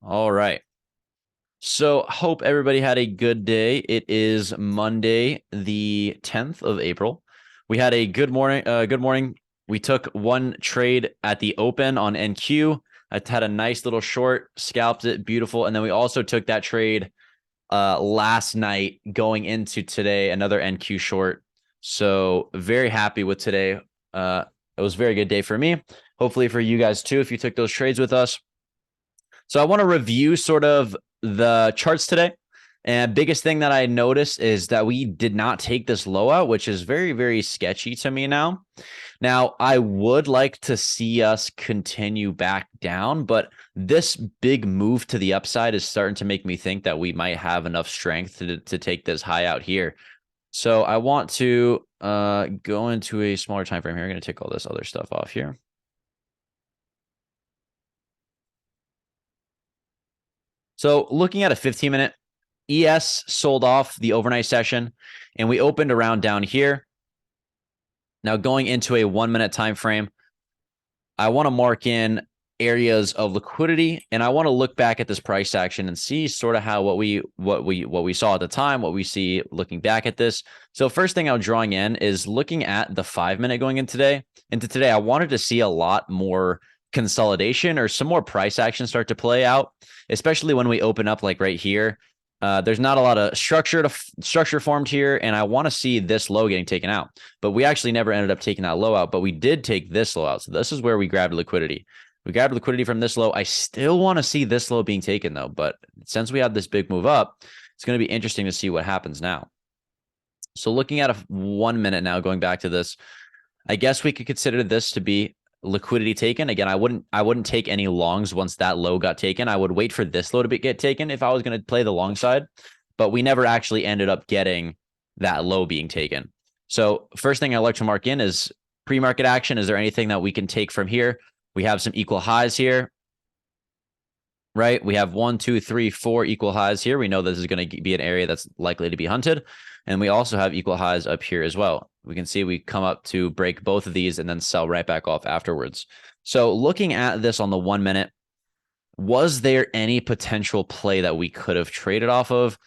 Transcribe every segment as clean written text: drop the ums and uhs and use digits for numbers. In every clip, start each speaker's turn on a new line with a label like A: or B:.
A: All right. So hope everybody had a good day. It is Monday, the 10th of April. We had a good morning. Good morning. We took one trade at the open on NQ. I had a nice little short, scalped it, beautiful. And then we also took that trade last night going into today, another NQ short. So very happy with today. It was a very good day for me. Hopefully for you guys too, if you took those trades with us. So I want to review sort of the charts today. And biggest thing that I noticed is that we did not take this low out, which is very, very sketchy to me now. Now, I would like to see us continue back down, but this big move to the upside is starting to make me think that we might have enough strength to take this high out here. So I want to go into a smaller time frame here. I'm going to take all this other stuff off here. So looking at a 15-minute, ES sold off the overnight session, and we opened around down here. Now going into a 1-minute time frame, I want to mark in areas of liquidity, and I want to look back at this price action and see sort of how what we saw at the time, what we see looking back at this. So first thing I'm drawing in is looking at the 5-minute going in today. Into today, I wanted to see a lot more consolidation or some more price action start to play out, especially when we open up like right here. There's not a lot of structure formed here, and I want to see this low getting taken out. But we actually never ended up taking that low out, but we did take this low out. So this is where we grabbed liquidity. We grabbed liquidity from this low. I still want to see this low being taken, though. But since we had this big move up, it's going to be interesting to see what happens now. So looking at a 1 minute now, going back to this, I guess we could consider this to be liquidity taken. Again, I wouldn't take any longs once that low got taken. I would wait for this low to get taken if I was going to play the long side, but we never actually ended up getting that low being taken. So first thing I like to mark in is pre-market action. Is there anything that we can take from here? We have some equal highs here, right? We have 1, 2, 3, 4 equal highs here. We know this is going to be an area that's likely to be hunted. And we also have equal highs up here as well. We can see we come up to break both of these and then sell right back off afterwards. So looking at this on the 1 minute, was there any potential play that we could have traded off of?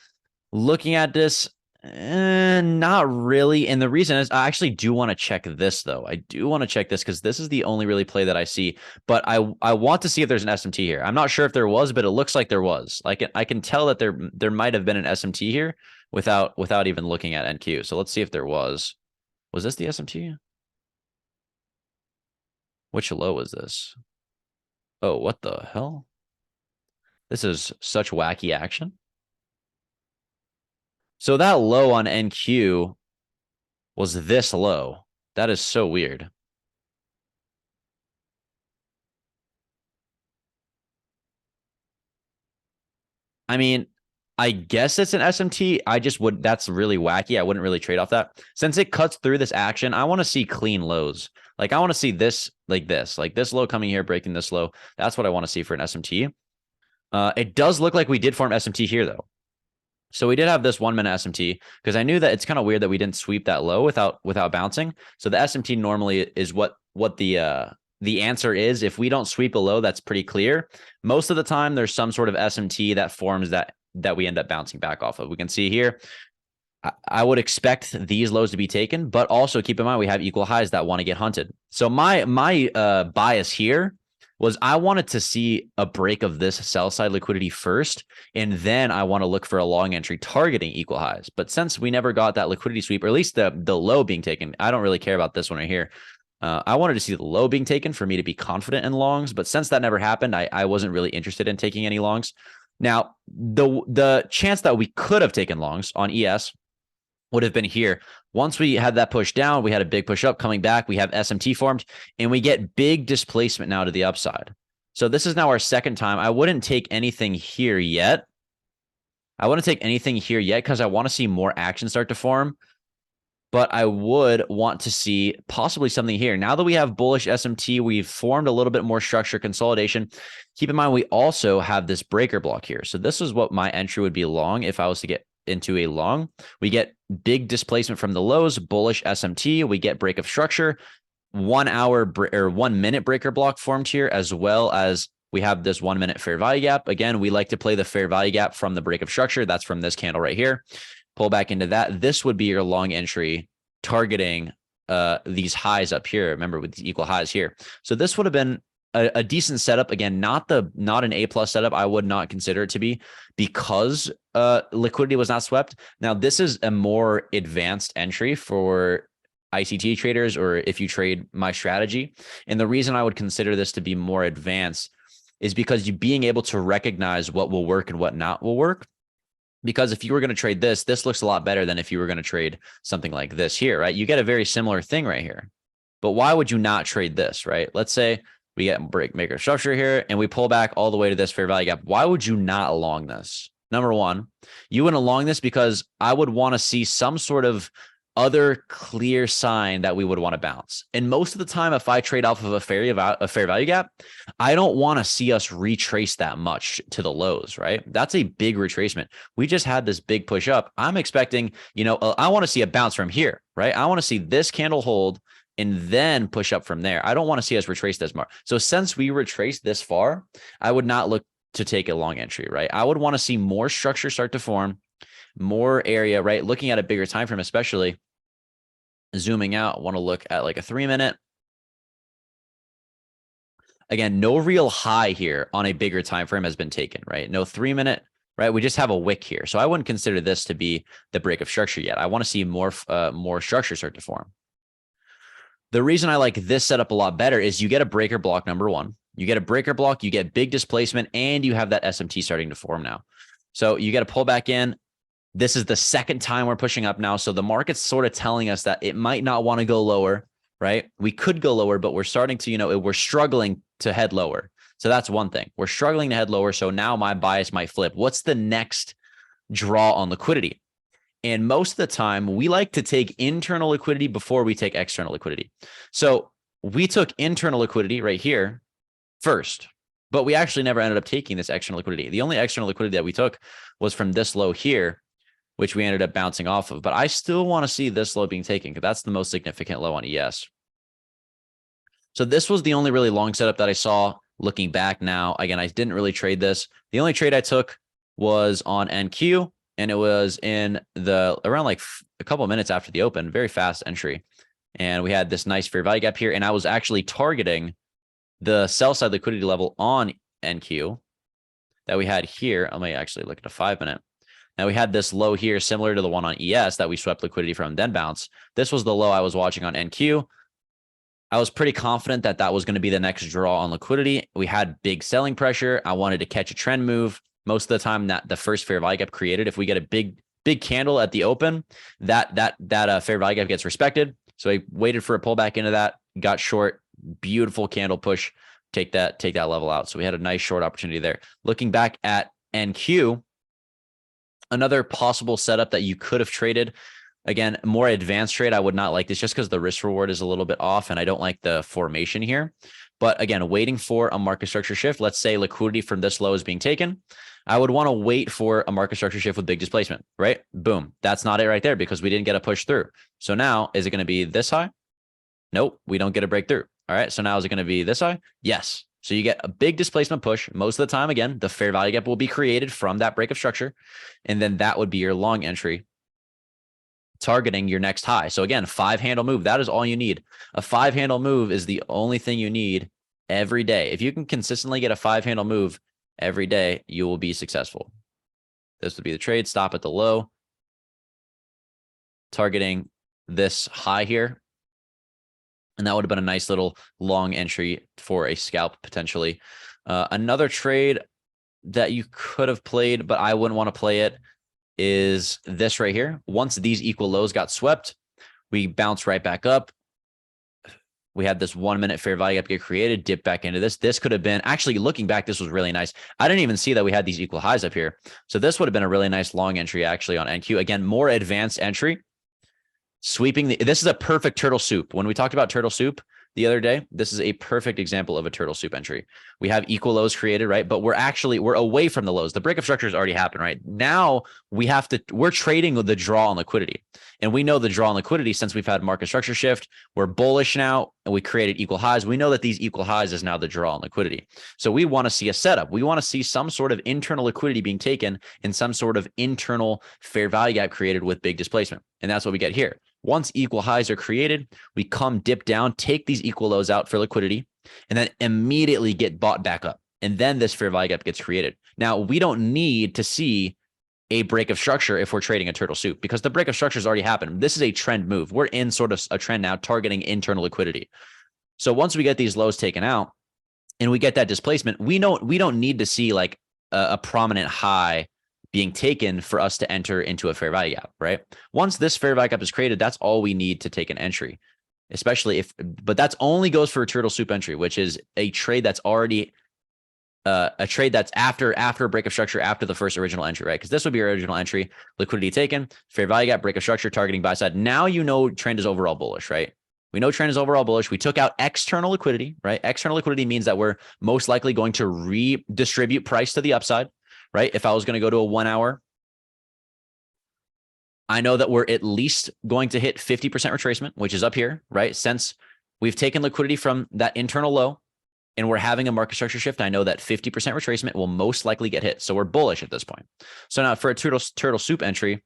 A: Looking at this, not really. And the reason is I actually do want to check this, though. I do want to check this because this is the only really play that I see. But I want to see if there's an SMT here. I'm not sure if there was, but it looks like there was. Like I can tell that there might have been an SMT here without even looking at NQ. So let's see if there was. Was this the SMT? Which low was this? Oh, what the hell? This is such wacky action. So that low on NQ was this low. That is so weird. I mean, I guess it's an SMT. That's really wacky. I wouldn't really trade off that. Since it cuts through this action, I want to see clean lows. Like I want to see this, like this low coming here, breaking this low. That's what I want to see for an SMT. It does look like we did form SMT here though. So we did have this 1 minute SMT because I knew that it's kind of weird that we didn't sweep that low without bouncing. So the SMT normally is what the answer is. If we don't sweep a low, that's pretty clear. Most of the time, there's some sort of SMT that forms that we end up bouncing back off of. We can see here, I would expect these lows to be taken, but also keep in mind we have equal highs that want to get hunted. So my bias here was I wanted to see a break of this sell side liquidity first, and then I want to look for a long entry targeting equal highs. But since we never got that liquidity sweep, or at least the low being taken, I don't really care about this one right here. I wanted to see the low being taken for me to be confident in longs, but since that never happened, I wasn't really interested in taking any longs. Now, the chance that we could have taken longs on ES would have been here. Once we had that push down, we had a big push up coming back. We have SMT formed, and we get big displacement now to the upside. So this is now our second time. I wouldn't take anything here yet. I wouldn't take anything here yet because I want to see more action start to form. But I would want to see possibly something here. Now that we have bullish SMT, we've formed a little bit more structure consolidation. Keep in mind, we also have this breaker block here. So this is what my entry would be long if I was to get into a long. We get big displacement from the lows, bullish SMT. We get break of structure, 1 hour or 1 minute breaker block formed here, as well as We have this 1 minute fair value gap. Again, we like to play the fair value gap from the break of structure. That's from this candle right here. Pull back into that. This would be your long entry targeting these highs up here. Remember, with the equal highs here. So this would have been a decent setup. Again, not an A+ setup. I would not consider it to be, because liquidity was not swept. Now, this is a more advanced entry for ICT traders, or if you trade my strategy. And the reason I would consider this to be more advanced is because you being able to recognize what will work and what not will work. Because if you were going to trade this looks a lot better than if you were going to trade something like this here, right? You get a very similar thing right here. But why would you not trade this, right? Let's say we get break maker structure here and we pull back all the way to this fair value gap. Why would you not long this? Number one, you wouldn't long this because I would want to see some sort of other clear sign that we would want to bounce. And most of the time, if I trade off of a fair value gap, I don't want to see us retrace that much to the lows, right? That's a big retracement. We just had this big push up. I'm expecting, I want to see a bounce from here, right? I want to see this candle hold and then push up from there. I don't want to see us retrace this more. So since we retraced this far, I would not look to take a long entry, right? I would want to see more structure start to form, more area, right? Looking at a bigger time frame, especially zooming out, I want to look at like a 3 minute. Again, no real high here on a bigger time frame has been taken, right? No 3 minute, right? We just have a wick here. So I wouldn't consider this to be the break of structure yet. I want to see more structure start to form. The reason I like this setup a lot better is you get a breaker block, number one. You get a breaker block, you get big displacement, and you have that SMT starting to form now. So you get to pull back in. This is the second time we're pushing up now. So the market's sort of telling us that it might not want to go lower, right? We could go lower, but we're starting to, we're struggling to head lower. So that's one thing. We're struggling to head lower. So now my bias might flip. What's the next draw on liquidity? And most of the time, we like to take internal liquidity before we take external liquidity. So we took internal liquidity right here first, but we actually never ended up taking this external liquidity. The only external liquidity that we took was from this low here, which we ended up bouncing off of. But I still want to see this low being taken because that's the most significant low on ES. So this was the only really long setup that I saw looking back now. Again, I didn't really trade this. The only trade I took was on NQ, and it was in around like a couple of minutes after the open, very fast entry. And we had this nice fair value gap here. And I was actually targeting the sell side liquidity level on NQ that we had here. I may actually look at a 5 minute. Now we had this low here, similar to the one on ES that we swept liquidity from, then bounce. This was the low I was watching on NQ. I was pretty confident that that was going to be the next draw on liquidity. We had big selling pressure. I wanted to catch a trend move. Most of the time that the first fair value gap created, if we get a big candle at the open, that fair value gap gets respected. So I waited for a pullback into that, got short, beautiful candle push, take that level out. So we had a nice short opportunity there. Looking back at NQ, another possible setup that you could have traded, again, more advanced trade. I would not like this just because the risk reward is a little bit off and I don't like the formation here. But again, waiting for a market structure shift. Let's say liquidity from this low is being taken. I would want to wait for a market structure shift with big displacement, right? Boom. That's not it right there because we didn't get a push through. So now, is it going to be this high? Nope, we don't get a breakthrough. All right. So now is it going to be this high? Yes. So you get a big displacement push. Most of the time, again, the fair value gap will be created from that break of structure. And then that would be your long entry targeting your next high. So again, 5-handle move. That is all you need. A 5-handle move is the only thing you need every day. If you can consistently get a 5-handle move every day, you will be successful. This would be the trade. Stop at the low, targeting this high here. And that would have been a nice little long entry for a scalp potentially. Another trade that you could have played, but I wouldn't want to play it, is this right here. Once these equal lows got swept, we bounce right back up. We had this 1 minute fair value gap get created, dip back into this. This could have been, actually looking back, this was really nice. I didn't even see that we had these equal highs up here. So this would have been a really nice long entry actually on NQ. Again, more advanced entry. Sweeping this is a perfect turtle soup. When we talked about turtle soup, the other day. This is a perfect example of a turtle soup entry. We have equal lows created, right? But we're away from the lows. The breakup structure has already happened, right? Now we're trading the draw on liquidity. And we know the draw on liquidity since we've had market structure shift. We're bullish now and we created equal highs. We know that these equal highs is now the draw on liquidity. So we want to see a setup. We want to see some sort of internal liquidity being taken and some sort of internal fair value gap created with big displacement. And that's what we get here. Once equal highs are created, we come dip down, take these equal lows out for liquidity, and then immediately get bought back up. And then this fair value gap gets created. Now, we don't need to see a break of structure if we're trading a turtle soup because the break of structure has already happened. This is a trend move. We're in sort of a trend now targeting internal liquidity. So once we get these lows taken out and we get that displacement, we don't need to see like a prominent high being taken for us to enter into a fair value gap, right? Once this fair value gap is created, that's all we need to take an entry, but that's only goes for a turtle soup entry, which is a trade that's already a trade that's after a break of structure, after the first original entry, right? Because this would be your original entry, liquidity taken, fair value gap, break of structure, targeting buy side. Now you know trend is overall bullish, right? We know trend is overall bullish. We took out external liquidity, right? External liquidity means that we're most likely going to redistribute price to the upside, right? If I was going to go to a 1 hour, I know that we're at least going to hit 50% retracement, which is up here, right? Since we've taken liquidity from that internal low and we're having a market structure shift, I know that 50% retracement will most likely get hit. So we're bullish at this point. So now for a turtle soup entry,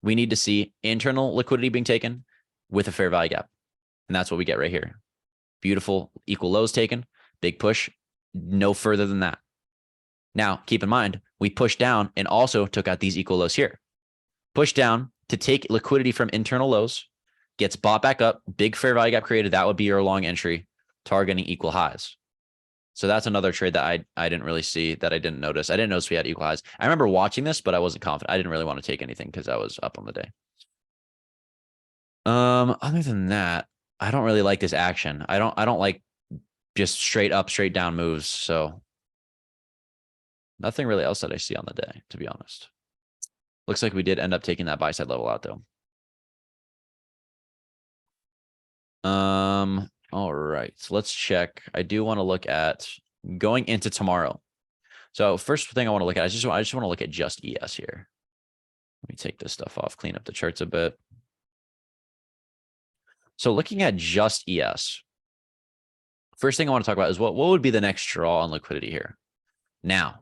A: we need to see internal liquidity being taken with a fair value gap. And that's what we get right here. Beautiful equal lows taken, big push, no further than that. Now, keep in mind, we pushed down and also took out these equal lows here. Push down to take liquidity from internal lows, gets bought back up, big fair value gap created. That would be your long entry, targeting equal highs. So that's another trade that I didn't really see, that I didn't notice. I didn't notice we had equal highs. I remember watching this, but I wasn't confident. I didn't really want to take anything because I was up on the day. Other than that, I don't really like this action. I don't like just straight up, straight down moves. So nothing really else that I see on the day, to be honest. Looks like we did end up taking that buy side level out though. All right, so let's check. I do want to look at going into tomorrow. So first thing I want to look at, I just want to look at just ES here. Let me take this stuff off, clean up the charts a bit. So looking at just ES, first thing I want to talk about is what would be the next draw on liquidity here. Now,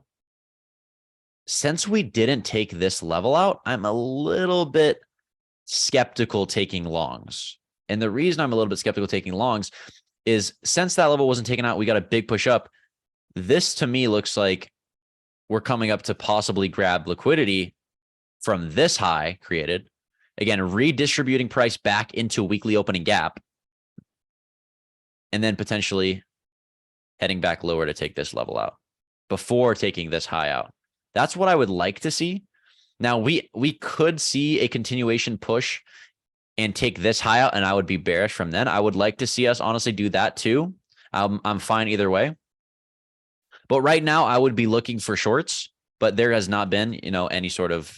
A: since we didn't take this level out, I'm a little bit skeptical taking longs. And the reason I'm a little bit skeptical taking longs is since that level wasn't taken out, we got a big push up. This to me looks like we're coming up to possibly grab liquidity from this high created. Again, redistributing price back into weekly opening gap. And then potentially heading back lower to take this level out before taking this high out. That's what I would like to see. Now, we could see a continuation push and take this high out, and I would be bearish from then. I would like to see us honestly do that too. I'm fine either way. But right now, I would be looking for shorts, but there has not been, any sort of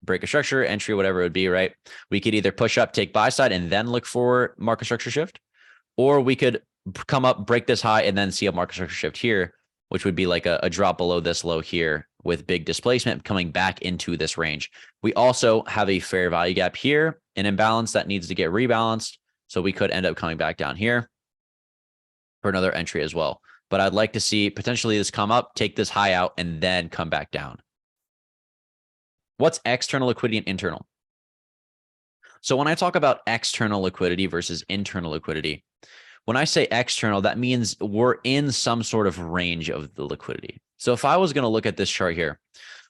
A: break of structure, entry, whatever it would be, right? We could either push up, take buy side, and then look for market structure shift, or we could come up, break this high, and then see a market structure shift here, which would be like a drop below this low here with big displacement coming back into this range. We also have a fair value gap here, an imbalance that needs to get rebalanced. So we could end up coming back down here for another entry as well. But I'd like to see potentially this come up, take this high out, and then come back down. What's external liquidity and internal? So when I talk about external liquidity versus internal liquidity, when I say external, that means we're in some sort of range of the liquidity. So if I was going to look at this chart here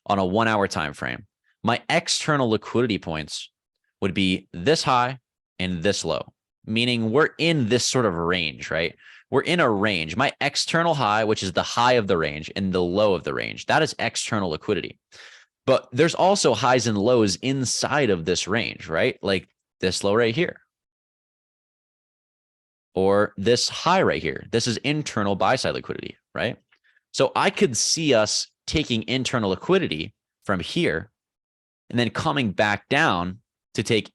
A: on a 1 hour time frame, my external liquidity points would be this high and this low, meaning we're in this sort of range, right? We're in a range. My external high, which is the high of the range, and the low of the range, that is external liquidity. But there's also highs and lows inside of this range, right? Like this low right here, or this high right here. This is internal buy side liquidity, right? So I could see us taking internal liquidity from here and then coming back down to take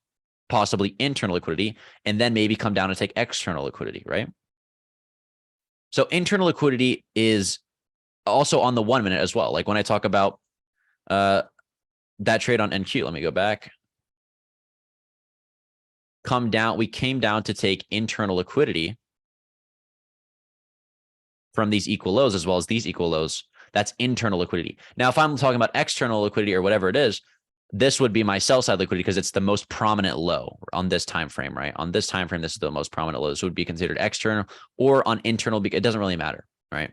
A: possibly internal liquidity, and then maybe come down and take external liquidity, right? So internal liquidity is also on the 1 minute as well. Like when I talk about that trade on NQ, let me go back. We came down to take internal liquidity from these equal lows as well as these equal lows. That's internal liquidity. Now, if I'm talking about external liquidity or whatever it is, this would be my sell side liquidity because it's the most prominent low on this time frame, right? On this time frame, this is the most prominent low. This would be considered external or on internal. It doesn't really matter, right?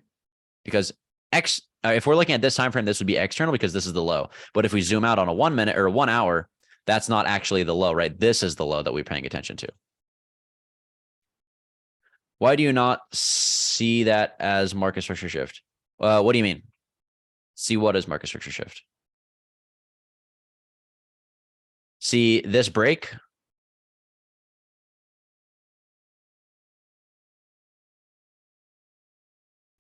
A: Because if we're looking at this time frame, this would be external because this is the low. But if we zoom out on a 1 minute or 1 hour, that's not actually the low, right? This is the low that we're paying attention to. Why do you not see that as market structure shift? What do you mean? See what is market structure shift? See this break?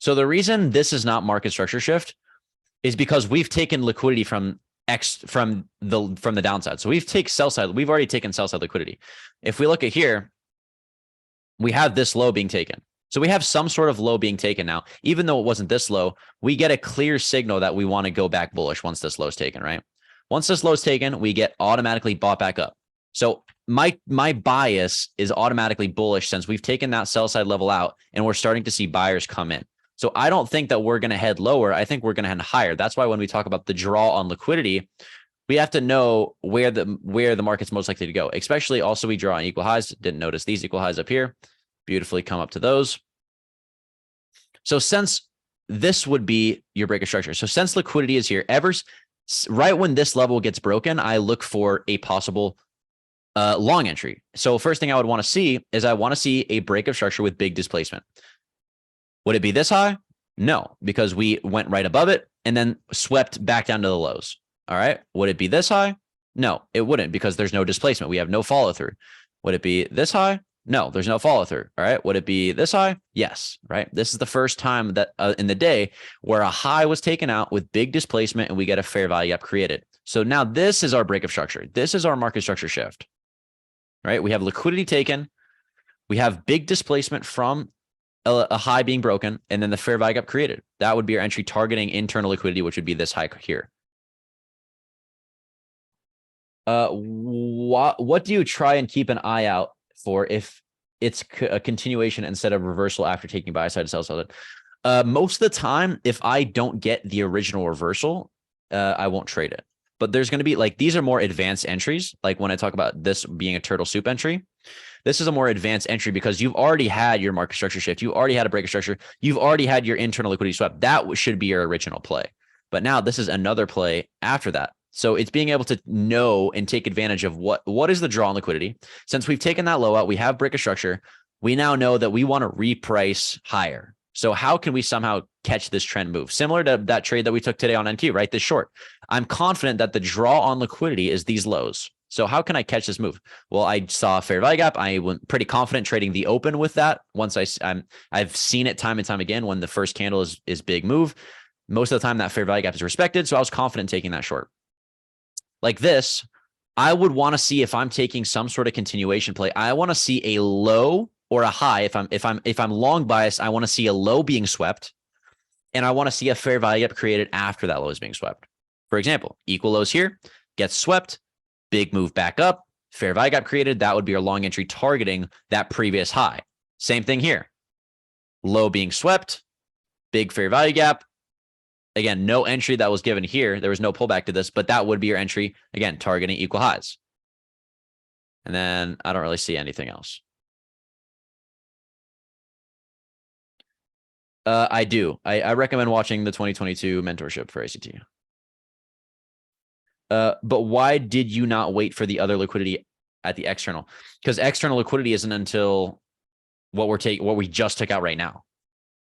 A: So the reason this is not market structure shift is because we've taken liquidity from the downside. So we've already taken sell side liquidity. If we look at here, we have this low being taken. So we have some sort of low being taken now. Even though it wasn't this low, we get a clear signal that we want to go back bullish once this low is taken, right? Once this low is taken, we get automatically bought back up. So my bias is automatically bullish since we've taken that sell side level out and we're starting to see buyers come in. So I don't think that we're going to head lower. I think we're going to head higher. That's why when we talk about the draw on liquidity, we have to know where the market's most likely to go. Especially also we draw on equal highs. Didn't notice these equal highs up here. Beautifully come up to those. So since this would be your break of structure. So since liquidity is here, right when this level gets broken, I look for a possible long entry. So first thing I would want to see is I want to see a break of structure with big displacement. Would it be this high? No, because we went right above it and then swept back down to the lows. All right. Would it be this high? No, it wouldn't because there's no displacement. We have no follow through. Would it be this high? No, there's no follow through. All right. Would it be this high? Yes. Right. This is the first time that in the day where a high was taken out with big displacement and we get a fair value gap created. So now this is our break of structure. This is our market structure shift. Right. We have liquidity taken. We have big displacement from a high being broken and then the fair value gap created. That would be our entry targeting internal liquidity, which would be this high here. What do you try and keep an eye out for if it's a continuation instead of reversal after taking buy side to sell side? Most of the time, if I don't get the original reversal, I won't trade it. But there's going to be like, these are more advanced entries. Like when I talk about this being a turtle soup entry, this is a more advanced entry because you've already had your market structure shift. You already had a break of structure. You've already had your internal liquidity swap. That should be your original play. But now this is another play after that. So it's being able to know and take advantage of what is the draw on liquidity. Since we've taken that low out, we have break of structure. We now know that we want to reprice higher. So how can we somehow catch this trend move? Similar to that trade that we took today on NQ, right? This short. I'm confident that the draw on liquidity is these lows. So how can I catch this move? Well, I saw a fair value gap. I went pretty confident trading the open with that. Once I've seen it time and time again when the first candle is big move. Most of the time that fair value gap is respected. So I was confident taking that short. Like this, I would want to see if I'm taking some sort of continuation play. I want to see a low or a high. If I'm long biased, I want to see a low being swept, and I want to see a fair value gap created after that low is being swept. For example, equal lows here, gets swept, big move back up, fair value gap created. That would be our long entry targeting that previous high. Same thing here, low being swept, big fair value gap. Again, no entry that was given here. There was no pullback to this, but that would be your entry, again, targeting equal highs. And then I don't really see anything else. I do. I recommend watching the 2022 mentorship for ACT. But why did you not wait for the other liquidity at the external? Because external liquidity isn't until what we just took out right now.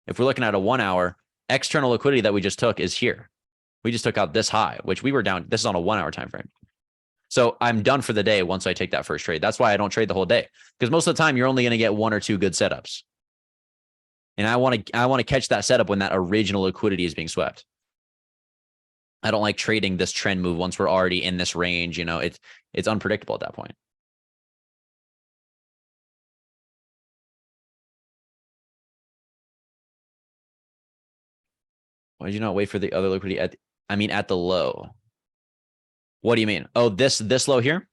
A: If we're looking at a 1 hour, external liquidity that we just took is here. We just took out this high, which we were down. This is on a 1 hour time frame. So I'm done for the day once I take that first trade. That's why I don't trade the whole day, because most of the time you're only going to get 1 or 2 good setups. And I want to catch that setup when that original liquidity is being swept. I don't like trading this trend move once we're already in this range. You know, it's unpredictable at that point. Why did you not wait for the other liquidity at the low? What do you mean? Oh, this low here?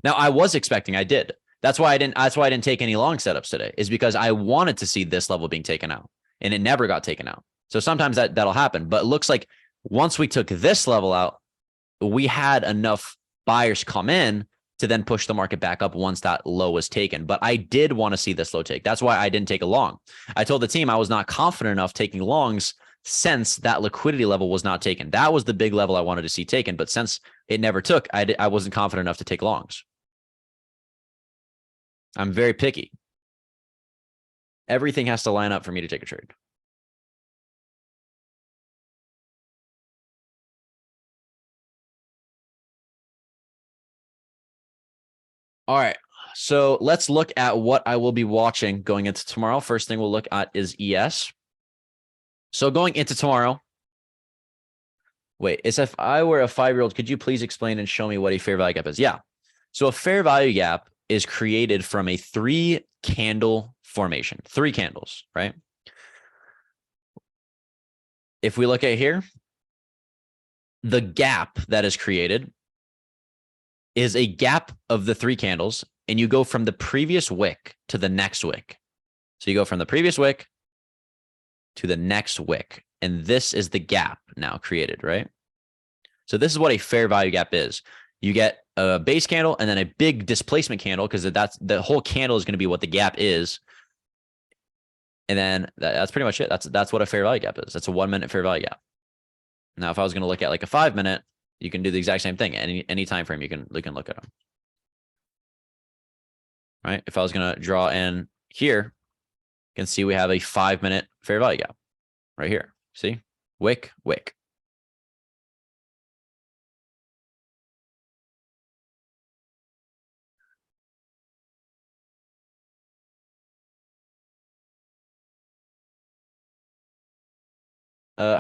A: Now I was expecting, I did. That's why I didn't take any long setups today, is because I wanted to see this level being taken out, and it never got taken out. So sometimes that'll happen, but it looks like once we took this level out, we had enough buyers come in to then push the market back up once that low was taken. But I did want to see this low take. That's why I didn't take a long. I told the team I was not confident enough taking longs since that liquidity level was not taken. That was the big level I wanted to see taken. But since it never took, I wasn't confident enough to take longs. I'm very picky. Everything has to line up for me to take a trade. All right. So let's look at what I will be watching going into tomorrow. First thing we'll look at is ES. So going into tomorrow, wait, it's if I were a 5-year-old, could you please explain and show me what a fair value gap is? Yeah. So a fair value gap is created from a 3-candle formation, 3 candles, right? If we look at here, the gap that is created is a gap of the 3 candles, and you go from the previous wick to the next wick. So you go from the previous wick to the next wick, and this is the gap now created, right? So this is what a fair value gap is. You get a base candle and then a big displacement candle, because that's the whole candle is going to be what the gap is. And then that's pretty much it. That's what a fair value gap is. That's a 1-minute fair value gap. Now, if I was going to look at like a 5-minute, you can do the exact same thing. Any time frame, you can look at them. Right? If I was going to draw in here, you can see we have a 5-minute fair value gap right here. See? Wick, wick.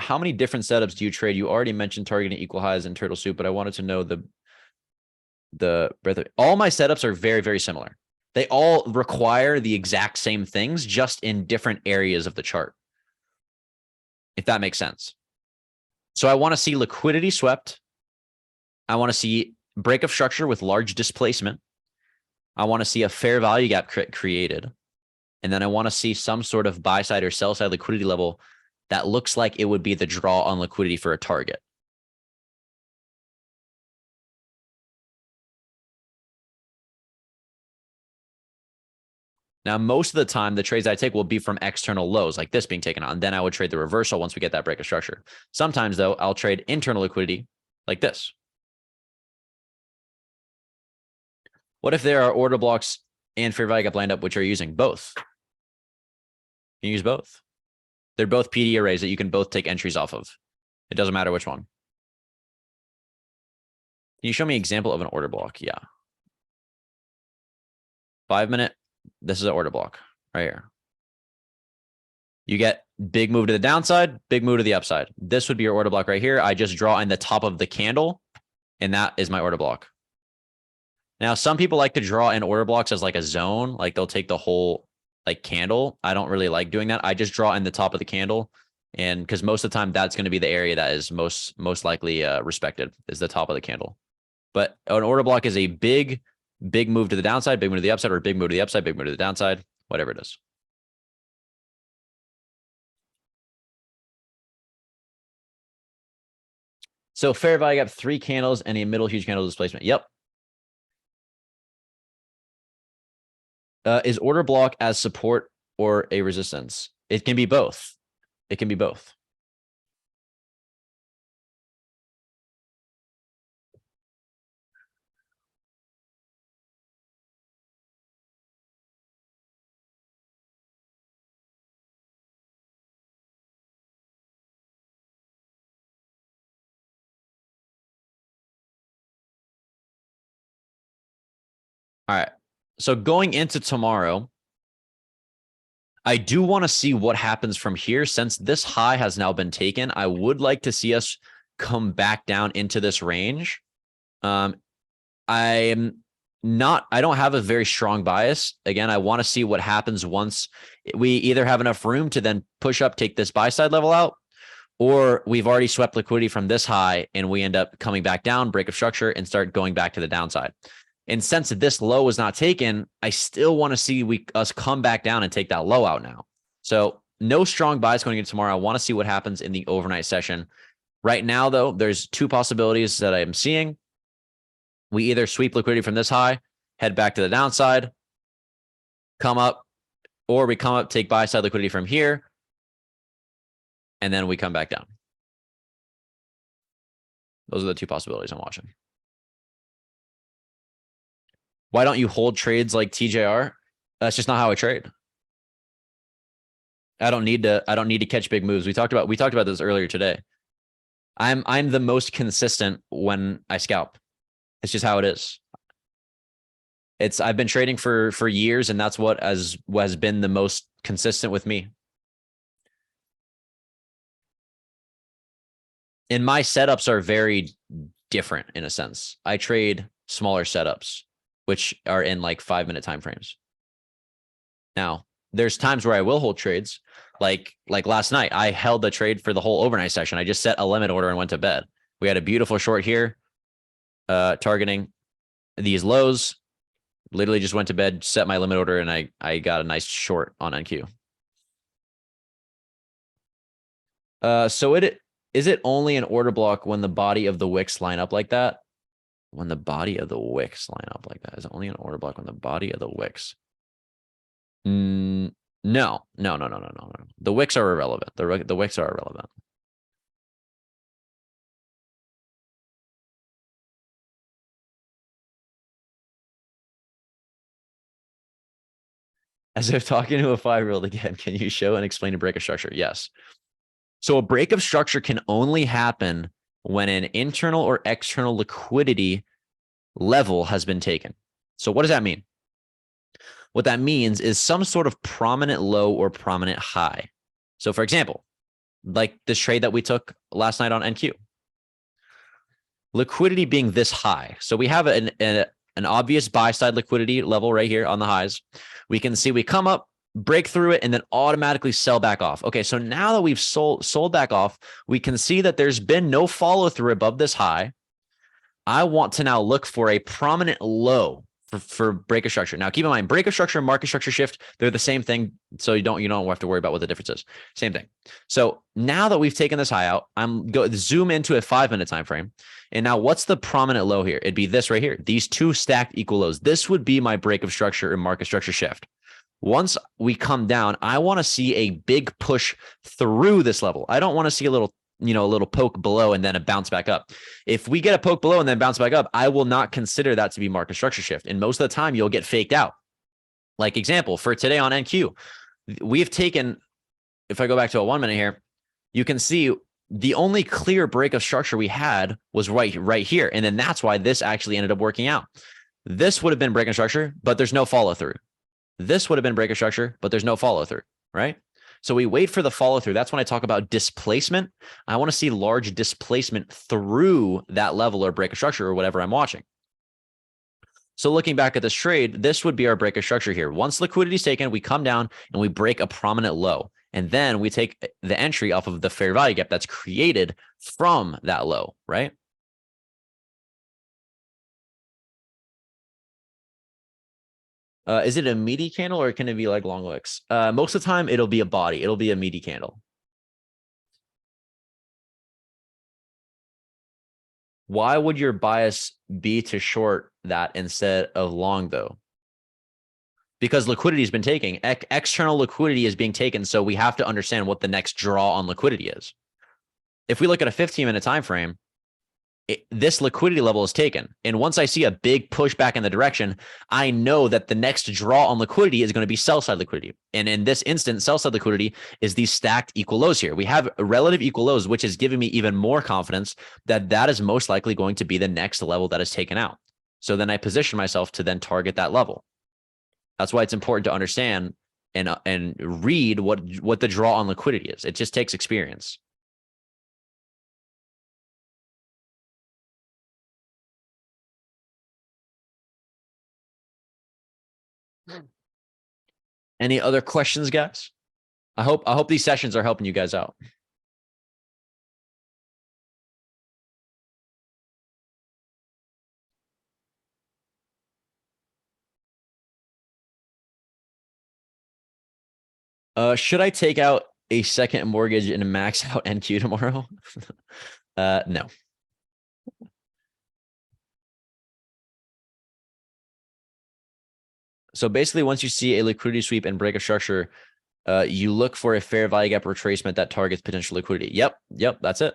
A: How many different setups do you trade? You already mentioned targeting equal highs and turtle soup, but I wanted to know the breadth of all my setups are very, very similar. They all require the exact same things, just in different areas of the chart, if that makes sense. So I want to see liquidity swept. I want to see break of structure with large displacement. I want to see a fair value gap created. And then I want to see some sort of buy side or sell side liquidity level that looks like it would be the draw on liquidity for a target. Now, most of the time, the trades I take will be from external lows, like this being taken on. Then I would trade the reversal once we get that break of structure. Sometimes, though, I'll trade internal liquidity like this. What if there are order blocks and fair value gap lined up, which are using both? You can use both. They're both PD arrays that you can both take entries off of. It doesn't matter which one. Can you show me an example of an order block? Yeah. 5-minute. This is an order block right here. You get big move to the downside, big move to the upside. This would be your order block right here. I just draw in the top of the candle, and that is my order block. Now, some people like to draw in order blocks as like a zone, like they'll take the whole like candle. I don't really like doing that. I just draw in the top of the candle, and because most of the time that's going to be the area that is most likely respected, is the top of the candle. But an order block is a big move to the downside, big move to the upside, or big move to the upside, big move to the downside, whatever it is. So fair value gap, 3 candles and a middle huge candle displacement. Yep. Is order block as support or a resistance? It can be both. It can be both. All right. So going into tomorrow, I do want to see what happens from here. Since this high has now been taken, I would like to see us come back down into this range. I'm I don't have a very strong bias. Again, I want to see what happens once we either have enough room to then push up, take this buy side level out, or we've already swept liquidity from this high and we end up coming back down, break of structure, and start going back to the downside. And since this low was not taken, I still want to see us come back down and take that low out now. So no strong buys going into tomorrow. I want to see what happens in the overnight session. Right now, though, there's two possibilities that I am seeing. We either sweep liquidity from this high, head back to the downside, come up, or we come up, take buy side liquidity from here, and then we come back down. Those are the two possibilities I'm watching. Why don't you hold trades like TJR? That's just not how I trade. I don't need to catch big moves. We talked about this earlier today. I'm the most consistent when I scalp. It's just how it is. I've been trading for years, and that's what has been the most consistent with me. And my setups are very different in a sense. I trade smaller setups, which are in like 5-minute time frames. Now, there's times where I will hold trades. Like last night, I held the trade for the whole overnight session. I just set a limit order and went to bed. We had a beautiful short here, targeting these lows. Literally just went to bed, set my limit order, and I got a nice short on NQ. So is it only an order block when the body of the wicks line up like that? When the body of the wicks line up like that? Is it only an order block when the body of the wicks? No. The wicks are irrelevant. The wicks are irrelevant. As if talking to a 5-year-old again, can you show and explain a break of structure? Yes. So a break of structure can only happen when an internal or external liquidity level has been taken. So what does that mean? What that means is some sort of prominent low or prominent high. So for example, like this trade that we took last night on NQ, liquidity being this high. So we have an obvious buy side liquidity level right here on the highs. We can see we come up, break through it, and then automatically sell back off. Okay, so now that we've sold back off, we can see that there's been no follow through above this high. I want to now look for a prominent low for break of structure. Now, keep in mind, break of structure and market structure shift, they're the same thing. So you don't have to worry about what the difference is. Same thing. So now that we've taken this high out, I'm going to zoom into a 5-minute time frame. And now what's the prominent low here? It'd be this right here. These two stacked equal lows. This would be my break of structure and market structure shift. Once we come down, I want to see a big push through this level. I don't want to see a little poke below and then a bounce back up. If we get a poke below and then bounce back up, I will not consider that to be market structure shift. And most of the time you'll get faked out. Like example, for today on NQ, we've taken, if I go back to a 1 minute here, you can see the only clear break of structure we had was right here. And then that's why this actually ended up working out. This would have been break of structure, but there's no follow through. This would have been break of structure, but there's no follow through, right? So we wait for the follow through. That's when I talk about displacement. I want to see large displacement through that level or break of structure or whatever I'm watching. So looking back at this trade, this would be our break of structure here. Once liquidity is taken, we come down and we break a prominent low. And then we take the entry off of the fair value gap that's created from that low, right? Is it a meaty candle or can it be like long wicks? Most of the time it'll be a body. It'll be a meaty candle. Why would your bias be to short that instead of long though? Because liquidity has been taken. External liquidity is being taken. So we have to understand what the next draw on liquidity is. If we look at a 15-minute time frame, this liquidity level is taken. And once I see a big push back in the direction, I know that the next draw on liquidity is going to be sell side liquidity. And in this instance, sell side liquidity is these stacked equal lows here. We have relative equal lows, which is giving me even more confidence that that is most likely going to be the next level that is taken out. So then I position myself to then target that level. That's why it's important to understand and read what the draw on liquidity is. It just takes experience. Any other questions, guys? I hope these sessions are helping you guys out. Should I take out a second mortgage and max out NQ tomorrow? No. So basically, once you see a liquidity sweep and break of structure, you look for a fair value gap retracement that targets potential liquidity. Yep, that's it.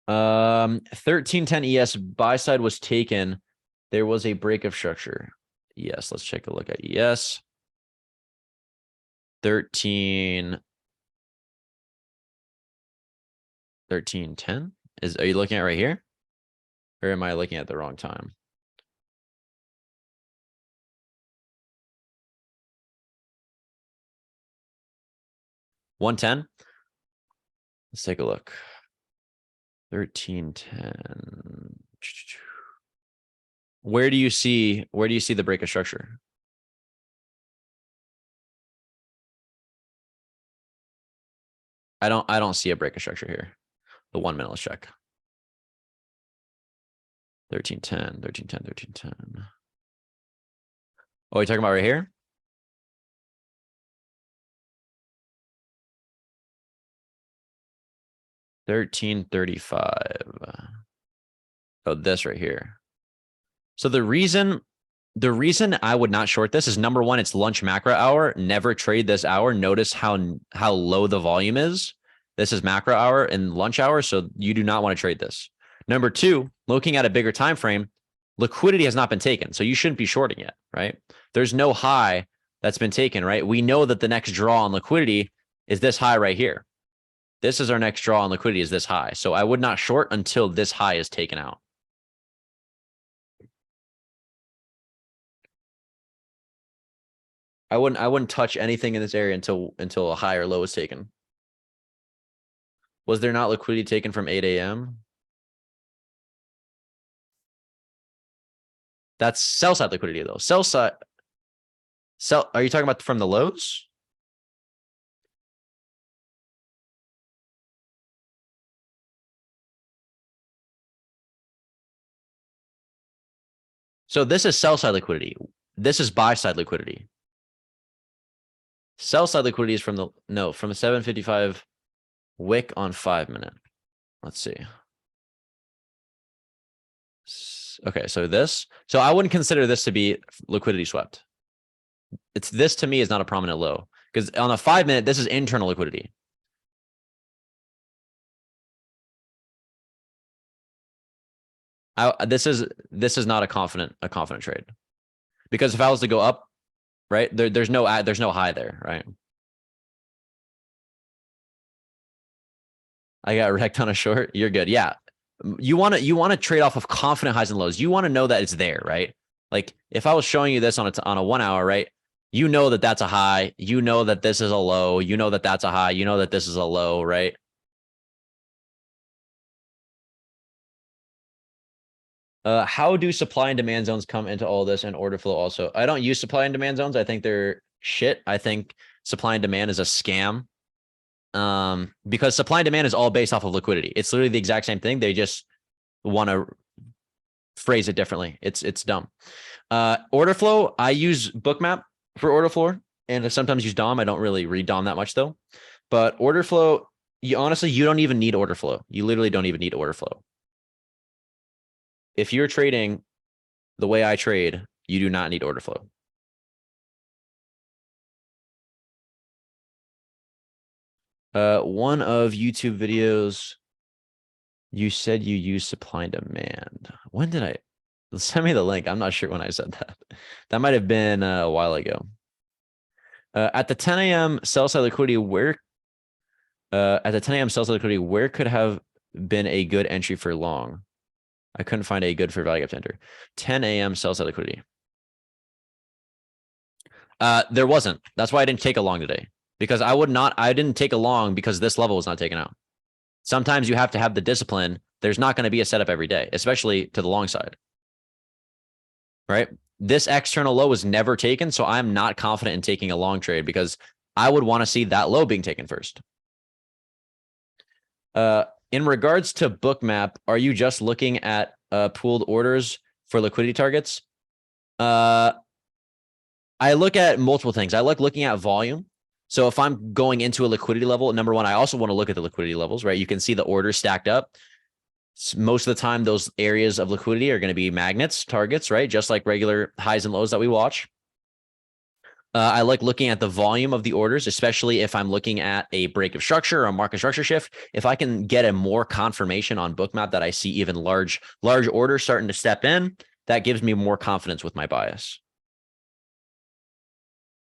A: Um, 1310 ES buy side was taken. There was a break of structure. Yes, let's take a look at ES. 1310 are you looking at right here? Or am I looking at the wrong time? $110. Let's take a look. 1310. Where do you see the break of structure? I don't see a break of structure here. The 1 minute, let's check. 1310, 1310, 1310. Oh, you're talking about right here? $13.35. Oh, this right here. So the reason I would not short this is, number one, it's lunch macro hour. Never trade this hour. Notice how low the volume is. This is macro hour and lunch hour, so you do not want to trade this. Number two, looking at a bigger time frame, liquidity has not been taken, so you shouldn't be shorting it, right? There's no high that's been taken, right? We know that the next draw on liquidity is this high right here. This is our next draw on liquidity, is this high. So I would not short until this high is taken out. I wouldn't touch anything in this area until a high or low is taken. Was there not liquidity taken from 8 a.m.? That's sell side liquidity though. Are you talking about from the lows? So this is sell side liquidity. This is buy side liquidity. Sell side liquidity is from the 755 wick on 5 minute. Let's see. Okay, so I wouldn't consider this to be liquidity swept. This to me is not a prominent low, because on a 5 minute, this is internal liquidity. This is not a confident trade, because if I was to go up, right, there's no high there, right? I got wrecked on a short. You're good. Yeah, you want to trade off of confident highs and lows. You want to know that it's there, right? Like if I was showing you this on a 1 hour, right? You know that that's a high. You know that this is a low. You know that that's a high. You know that this is a low, right? How do supply and demand zones come into all this and order flow also? I don't use supply and demand zones. I think they're shit. I think supply and demand is a scam. Because supply and demand is all based off of liquidity. It's literally the exact same thing. They just want to phrase it differently. It's dumb. Order flow, I use Bookmap for order flow, and I sometimes use DOM. I don't really read DOM that much though. But order flow, you don't even need order flow. You literally don't even need order flow. If you're trading the way I trade, you do not need order flow. One of YouTube videos, you said you use supply and demand. When did I? Send me the link. I'm not sure when I said that. That might have been a while ago. At the 10 a.m. sell side liquidity, where could have been a good entry for long? I couldn't find a good for value gap to enter. 10 a.m. sell side liquidity. There wasn't. That's why I didn't take a long today, because I didn't take a long because this level was not taken out. Sometimes you have to have the discipline. There's not going to be a setup every day, especially to the long side, right? This external low was never taken, so I'm not confident in taking a long trade because I would want to see that low being taken first. In regards to Bookmap, are you just looking at pooled orders for liquidity targets? I look at multiple things. I like looking at volume. So if I'm going into a liquidity level, number one, I also want to look at the liquidity levels, right? You can see the orders stacked up. Most of the time, those areas of liquidity are going to be magnets, targets, right? Just like regular highs and lows that we watch. I like looking at the volume of the orders, especially if I'm looking at a break of structure or a market structure shift. If I can get a more confirmation on Bookmap that I see even large orders starting to step in, that gives me more confidence with my bias.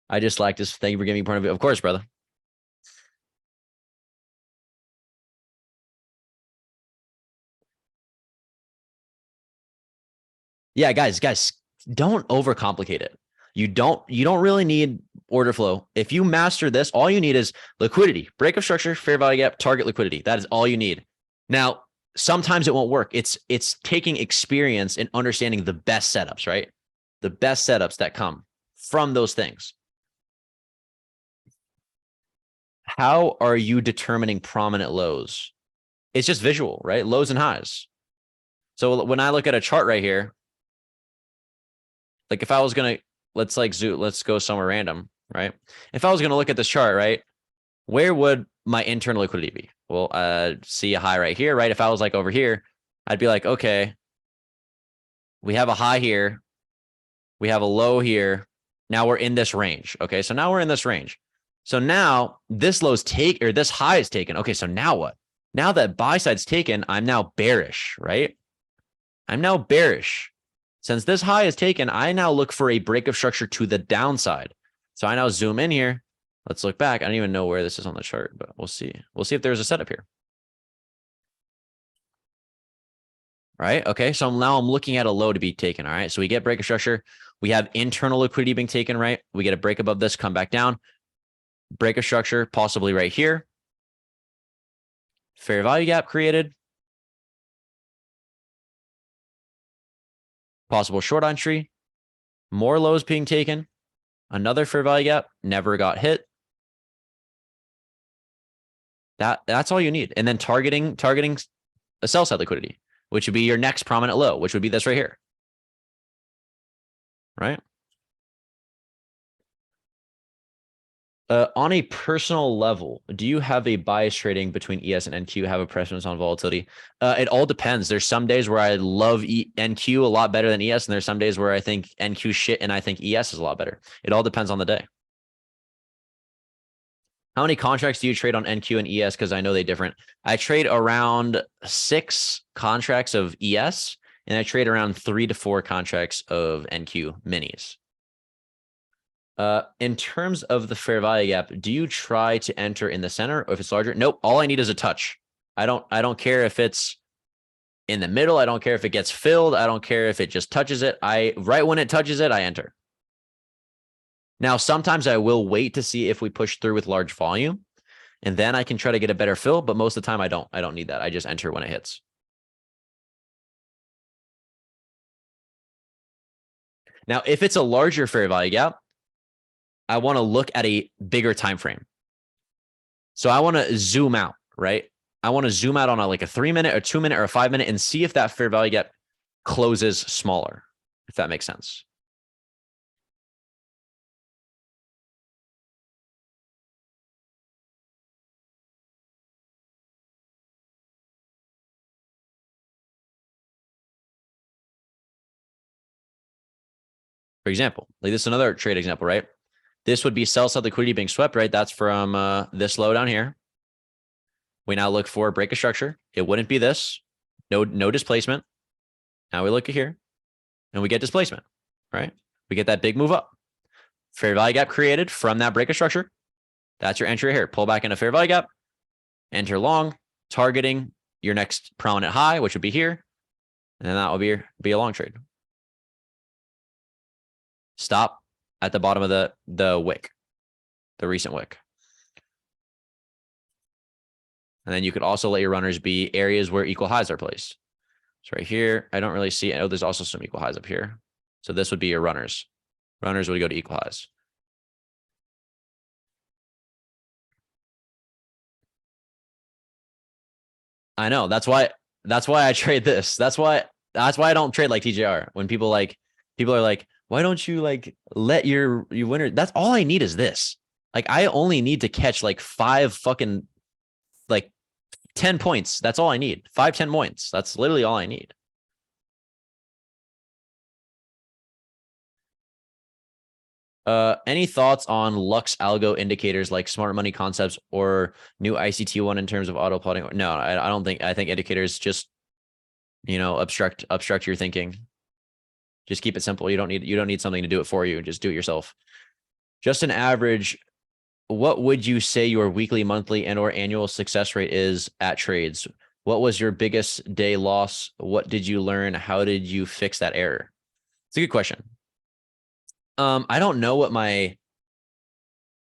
A: I just like this. Thank you for giving me a point of view. Of course, brother. Yeah, guys, don't overcomplicate it. You don't really need order flow. If you master this, all you need is liquidity, break of structure, fair value gap, target liquidity. That is all you need. Now, sometimes it won't work. It's taking experience and understanding the best setups, right? The best setups that come from those things. How are you determining prominent lows? It's just visual, right? Lows and highs. So when I look at a chart right here, like if I was going to, let's go somewhere random, right? If I was going to look at this chart, right, where would my internal liquidity be? Well, see a high right here, right? If I was like over here, I'd be like, okay, we have a high here. We have a low here. Now we're in this range. Okay. So now we're in this range. So now this low's this high is taken. Okay. So now what? Now that buy side's taken, I'm now bearish, right? I'm now bearish. Since this high is taken, I now look for a break of structure to the downside. So I now zoom in here. Let's look back. I don't even know where this is on the chart, but we'll see. We'll see if there's a setup here. Right. Okay. So now I'm looking at a low to be taken. All right. So we get break of structure. We have internal liquidity being taken, right? We get a break above this, come back down. Break of structure, possibly right here. Fair value gap created. Possible short entry. More lows being taken. Another fair value gap. Never got hit. That's all you need. And then targeting a sell side liquidity, which would be your next prominent low, which would be this right here. Right? On a personal level, do you have a bias trading between ES and NQ? Have a preference on volatility? It all depends. There's some days where I love NQ a lot better than ES, and there's some days where I think NQ shit and I think ES is a lot better. It all depends on the day. How many contracts do you trade on NQ and ES? Because I know they're different. I trade around 6 contracts of ES, and I trade around 3 to 4 contracts of NQ minis. In terms of the fair value gap, do you try to enter in the center or if it's larger? Nope. All I need is a touch. I don't care if it's in the middle. I don't care if it gets filled. I don't care if it just touches it. Right when it touches it, I enter. Now, sometimes I will wait to see if we push through with large volume, and then I can try to get a better fill. But most of the time, I don't need that. I just enter when it hits. Now, if it's a larger fair value gap, I want to look at a bigger time frame. So I want to zoom out, right? I want to zoom out on like a 3-minute, a 2-minute, or a 5-minute and see if that fair value gap closes smaller, if that makes sense. For example, like this is another trade example, right? This would be sell side liquidity being swept, right? That's from this low down here. We now look for a break of structure. It wouldn't be this. No displacement. Now we look at here and we get displacement, right? We get that big move up. Fair value gap created from that break of structure. That's your entry here. Pull back into fair value gap, enter long, targeting your next prominent high, which would be here. And then that will be a long trade. Stop at the bottom of the wick, the recent wick. And then you could also let your runners be areas where equal highs are placed. So right here, I don't really see, oh, there's also some equal highs up here. So this would be your runners. Runners would go to equal highs. I know. That's why I trade this. That's why I don't trade like TJR. When people are like, why don't you like let your winner? That's all I need is this. Like I only need to catch like 5 fucking like 10 points. That's all I need. 5-10 points. That's literally all I need. Any thoughts on Lux algo indicators like smart money concepts or new ICT one in terms of auto plotting? No, I don't think. I think indicators just, obstruct your thinking. Just keep it simple. You don't need something to do it for you. Just do it yourself. Just an average. What would you say your weekly, monthly, and/or annual success rate is at trades? What was your biggest day loss? What did you learn? How did you fix that error? It's a good question. I don't know what my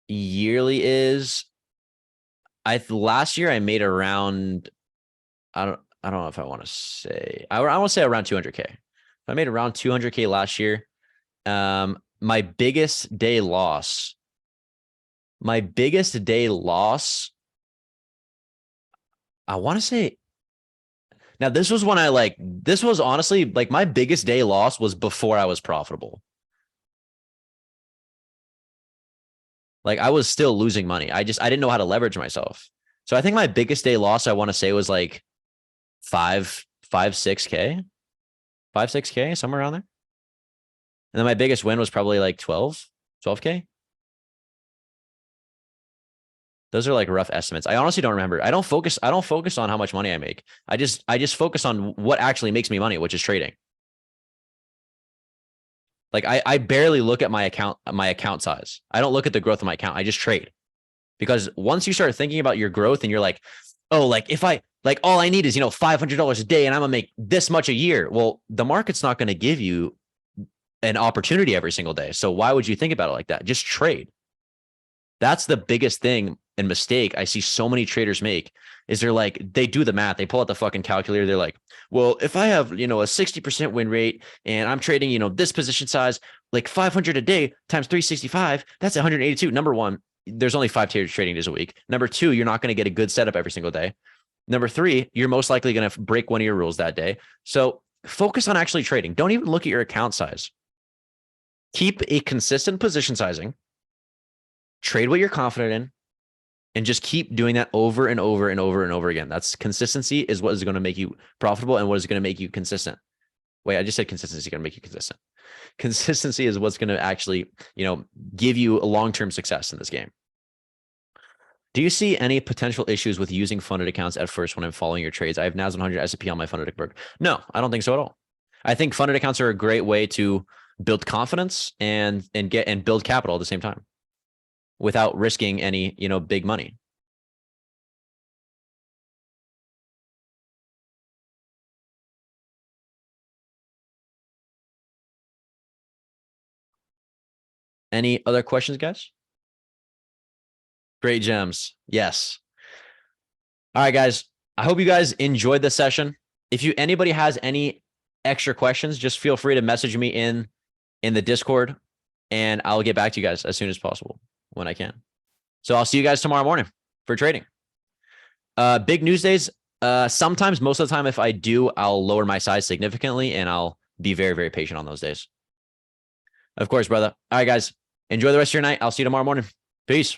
A: yearly is. Last year I made around, I don't know if I want to say, I want to say around 200K. I made around 200K last year. My biggest day loss, I want to say, now this was when this was honestly like my biggest day loss was before I was profitable. Like I was still losing money. I didn't know how to leverage myself. So I think my biggest day loss, I want to say was like 6K, somewhere around there. And then my biggest win was probably like 12K. Those are like rough estimates. I honestly don't remember. I don't focus on how much money I make. I just focus on what actually makes me money, which is trading. Like I barely look at my account size. I don't look at the growth of my account. I just trade. Because once you start thinking about your growth and you're like, oh, like if I like all I need is, $500 a day and I'm gonna make this much a year. Well, the market's not going to give you an opportunity every single day. So why would you think about it like that? Just trade. That's the biggest thing and mistake I see so many traders make is they do the math. They pull out the fucking calculator. They're like, well, if I have, a 60% win rate and I'm trading, this position size, like 500 a day times 365, that's 182. Number one, there's only 5 trading days a week. Number two, you're not going to get a good setup every single day. Number three, you're most likely going to break one of your rules that day. So focus on actually trading. Don't even look at your account size. Keep a consistent position sizing. Trade what you're confident in. And just keep doing that over and over and over and over again. That's consistency is what is going to make you profitable and what is going to make you consistent. Wait, I just said consistency is going to make you consistent. Consistency is what's going to actually, give you a long-term success in this game. Do you see any potential issues with using funded accounts at first when I'm following your trades? I have NAS 100 S&P on my funded account. No, I don't think so at all. I think funded accounts are a great way to build confidence and build capital at the same time, without risking any, big money. Any other questions, guys? Great gems. Yes. All right, guys. I hope you guys enjoyed this session. If anybody has any extra questions, just feel free to message me in the Discord and I'll get back to you guys as soon as possible when I can. So I'll see you guys tomorrow morning for trading. Big news days. Sometimes, most of the time, if I do, I'll lower my size significantly and I'll be very, very patient on those days. Of course, brother. All right, guys. Enjoy the rest of your night. I'll see you tomorrow morning. Peace.